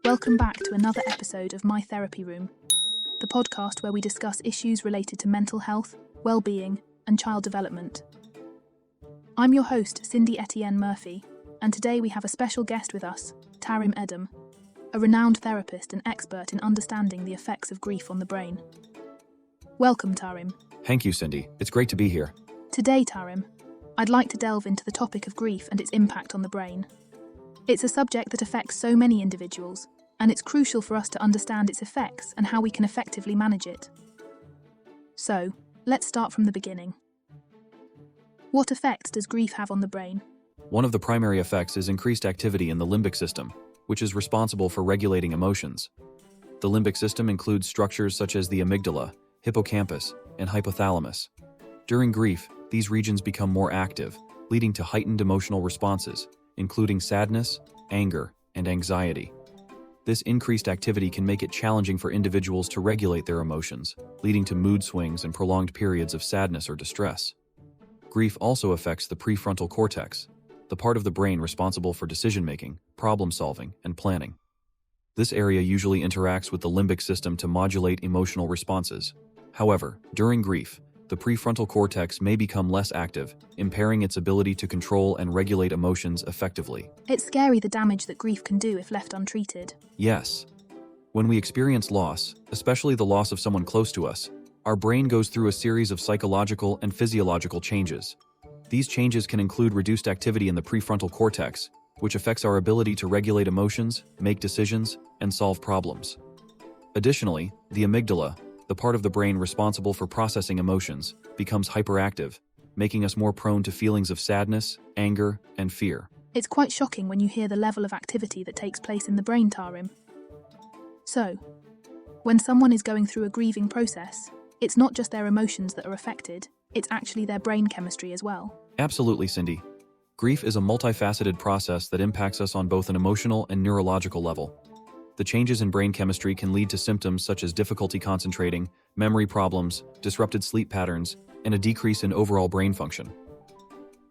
Welcome back to another episode of My Therapy Room, the podcast where we discuss issues related to mental health, well-being, and child development. I'm your host, Cindy Ettienne-Murphy, and today we have a special guest with us, Tarim Edem, a renowned therapist and expert in understanding the effects of grief on the brain. Welcome, Tarim. Thank you, Cindy. It's great to be here. Today, Tarim, I'd like to delve into the topic of grief and its impact on the brain. It's a subject that affects so many individuals, and it's crucial for us to understand its effects and how we can effectively manage it. So, let's start from the beginning. What effects does grief have on the brain? One of the primary effects is increased activity in the limbic system, which is responsible for regulating emotions. The limbic system includes structures such as the amygdala, hippocampus, and hypothalamus. During grief, these regions become more active, leading to heightened emotional responses, including sadness, anger, and anxiety. This increased activity can make it challenging for individuals to regulate their emotions, leading to mood swings and prolonged periods of sadness or distress. Grief also affects the prefrontal cortex, the part of the brain responsible for decision-making, problem-solving, and planning. This area usually interacts with the limbic system to modulate emotional responses. However, during grief, the prefrontal cortex may become less active, impairing its ability to control and regulate emotions effectively. It's scary the damage that grief can do if left untreated. Yes. When we experience loss, especially the loss of someone close to us, our brain goes through a series of psychological and physiological changes. These changes can include reduced activity in the prefrontal cortex, which affects our ability to regulate emotions, make decisions, and solve problems. Additionally, the amygdala, the part of the brain responsible for processing emotions, becomes hyperactive, making us more prone to feelings of sadness, anger, and fear. It's quite shocking when you hear the level of activity that takes place in the brain, Tarim. So, when someone is going through a grieving process, it's not just their emotions that are affected, it's actually their brain chemistry as well. Absolutely, Cindy. Grief is a multifaceted process that impacts us on both an emotional and neurological level. The changes in brain chemistry can lead to symptoms such as difficulty concentrating, memory problems, disrupted sleep patterns, and a decrease in overall brain function.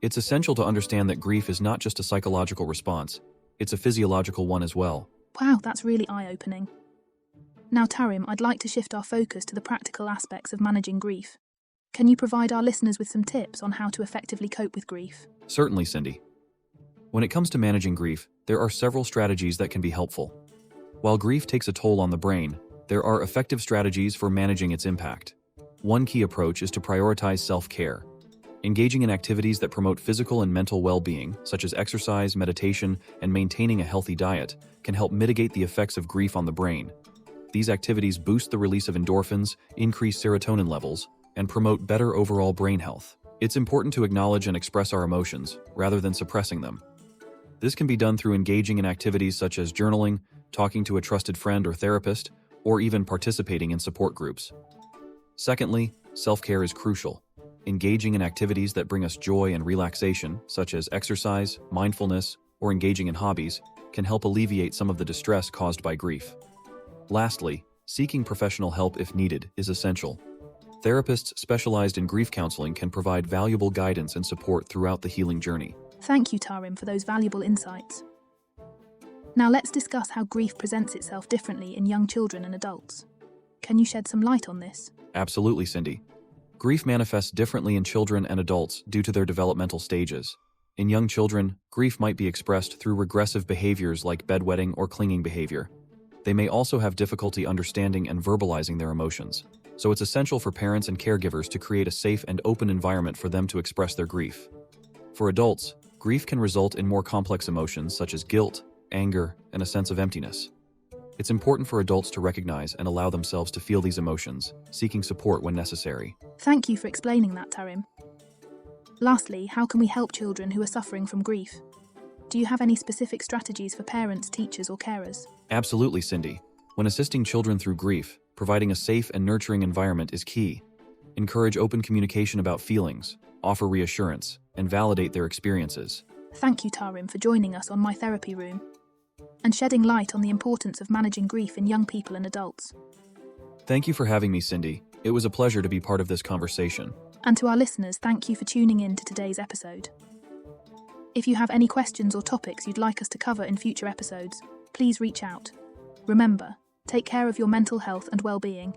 It's essential to understand that grief is not just a psychological response, it's a physiological one as well. Wow, that's really eye-opening. Now, Tarim, I'd like to shift our focus to the practical aspects of managing grief. Can you provide our listeners with some tips on how to effectively cope with grief? Certainly, Cindy. When it comes to managing grief, there are several strategies that can be helpful. While grief takes a toll on the brain, there are effective strategies for managing its impact. One key approach is to prioritize self-care. Engaging in activities that promote physical and mental well-being, such as exercise, meditation, and maintaining a healthy diet, can help mitigate the effects of grief on the brain. These activities boost the release of endorphins, increase serotonin levels, and promote better overall brain health. It's important to acknowledge and express our emotions, rather than suppressing them. This can be done through engaging in activities such as journaling, talking to a trusted friend or therapist, or even participating in support groups. Secondly, self-care is crucial. Engaging in activities that bring us joy and relaxation, such as exercise, mindfulness, or engaging in hobbies, can help alleviate some of the distress caused by grief. Lastly, seeking professional help if needed is essential. Therapists specialized in grief counseling can provide valuable guidance and support throughout the healing journey. Thank you, Tarim, for those valuable insights. Now let's discuss how grief presents itself differently in young children and adults. Can you shed some light on this? Absolutely, Cindy. Grief manifests differently in children and adults due to their developmental stages. In young children, grief might be expressed through regressive behaviors like bedwetting or clinging behavior. They may also have difficulty understanding and verbalizing their emotions, so it's essential for parents and caregivers to create a safe and open environment for them to express their grief. For adults, grief can result in more complex emotions such as guilt, anger, and a sense of emptiness. It's important for adults to recognize and allow themselves to feel these emotions, seeking support when necessary. Thank you for explaining that, Tarim. Lastly, how can we help children who are suffering from grief? Do you have any specific strategies for parents, teachers, or carers? Absolutely, Cindy. When assisting children through grief, providing a safe and nurturing environment is key. Encourage open communication about feelings, offer reassurance, and validate their experiences. Thank you, Tarim, for joining us on My Therapy Room and shedding light on the importance of managing grief in young people and adults. Thank you for having me, Cindy. It was a pleasure to be part of this conversation. And to our listeners, thank you for tuning in to today's episode. If you have any questions or topics you'd like us to cover in future episodes, please reach out. Remember, take care of your mental health and well-being.